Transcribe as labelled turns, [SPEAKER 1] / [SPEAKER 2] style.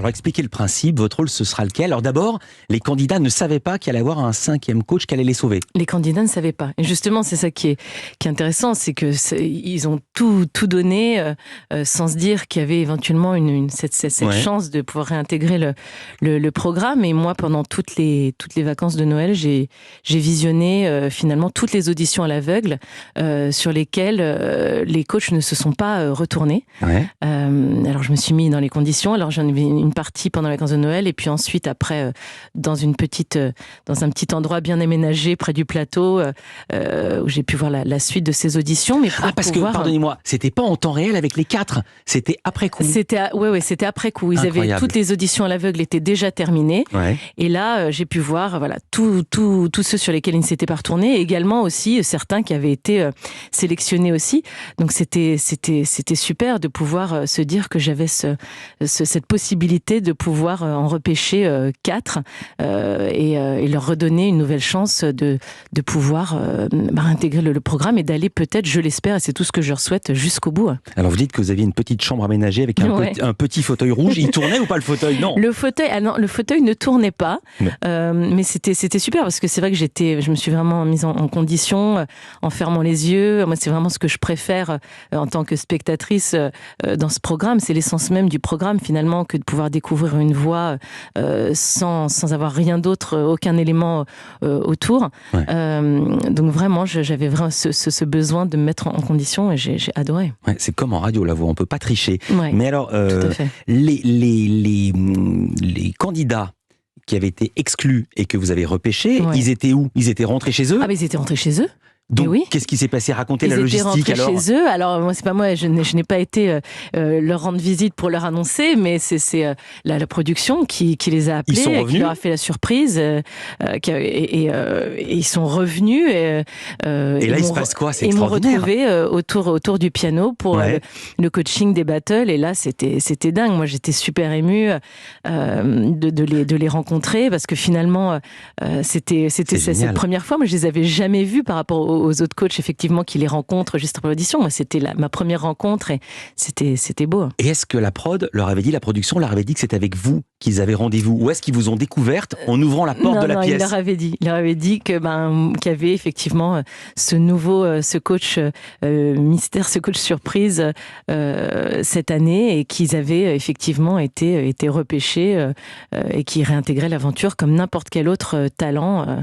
[SPEAKER 1] Alors expliquez le principe, votre rôle ce sera lequel? Alors d'abord, les candidats ne savaient pas qu'il allait avoir un 5e coach qui allait les sauver.
[SPEAKER 2] Les candidats ne savaient pas. Et justement, c'est ça qui est intéressant, c'est que ils ont tout donné sans se dire qu'il y avait éventuellement cette chance de pouvoir réintégrer le programme. Et moi, pendant toutes les vacances de Noël, j'ai visionné finalement toutes les auditions à l'aveugle sur lesquelles les coachs ne se sont pas retournés.
[SPEAKER 1] Ouais.
[SPEAKER 2] Alors je me suis mis dans les conditions. Alors j'en ai vu une partie pendant les vacances de Noël et puis ensuite après dans un petit endroit bien aménagé près du plateau où j'ai pu voir la suite de ces auditions. Mais
[SPEAKER 1] parce que, pardonnez-moi, c'était pas en temps réel avec les 4, c'était après coup.
[SPEAKER 2] C'était après coup. Toutes les auditions à l'aveugle étaient déjà terminées.
[SPEAKER 1] Ouais.
[SPEAKER 2] Et là, j'ai pu voir tous ceux sur lesquels ils ne s'étaient pas retournés, et également aussi certains qui avaient été sélectionnés aussi. Donc c'était super de pouvoir se dire que j'avais cette possibilité de pouvoir en repêcher 4 et leur redonner une nouvelle chance de pouvoir intégrer le programme et d'aller peut-être, je l'espère, et c'est tout ce que je leur souhaite, jusqu'au bout.
[SPEAKER 1] Alors vous dites que vous aviez une petite chambre aménagée avec un petit fauteuil rouge. Il tournait ou pas le fauteuil? Non.
[SPEAKER 2] Le fauteuil ne tournait pas, mais c'était super parce que c'est vrai que je me suis vraiment mise en condition en fermant les yeux. Moi, c'est vraiment ce que je préfère en tant que spectatrice dans ce programme. C'est l'essence même du programme finalement, que de pouvoir découvrir une voix sans avoir rien d'autre, aucun élément autour.
[SPEAKER 1] Ouais.
[SPEAKER 2] Donc vraiment, j'avais vraiment ce besoin de me mettre en condition et j'ai adoré.
[SPEAKER 1] Ouais, c'est comme en radio, la voix, on peut pas tricher.
[SPEAKER 2] Ouais,
[SPEAKER 1] mais alors,
[SPEAKER 2] tout à fait.
[SPEAKER 1] les candidats qui avaient été exclus et que vous avez repêchés, ils étaient où? Ils étaient rentrés chez eux?
[SPEAKER 2] Ah, mais ils étaient rentrés chez eux.
[SPEAKER 1] Donc,
[SPEAKER 2] oui.
[SPEAKER 1] Qu'est-ce qui s'est passé? Racontez la logistique alors.
[SPEAKER 2] Ils étaient rentrés chez eux. Alors, moi, c'est pas moi, je n'ai pas été leur rendre visite pour leur annoncer, mais c'est la production qui les a appelés, qui leur a fait la surprise, et ils sont revenus. Et
[SPEAKER 1] là, il se passe quoi? C'est extraordinaire.
[SPEAKER 2] Ils m'ont retrouvé autour du piano pour le coaching des battles. Et là, c'était dingue. Moi, j'étais super émue de les rencontrer parce que finalement, c'était cette première fois. Moi, je les avais jamais vus par rapport aux autres coachs, effectivement, qui les rencontrent juste après l'audition. Moi, c'était ma première rencontre et c'était beau.
[SPEAKER 1] Et est-ce que la production leur avait dit que c'était avec vous qu'ils avaient rendez-vous? Ou est-ce qu'ils vous ont découverte en ouvrant la porte de la pièce?
[SPEAKER 2] Il leur avait dit qu'il y avait effectivement ce coach mystère, ce coach surprise cette année et qu'ils avaient effectivement été repêchés et qui réintégraient l'aventure comme n'importe quel autre talent.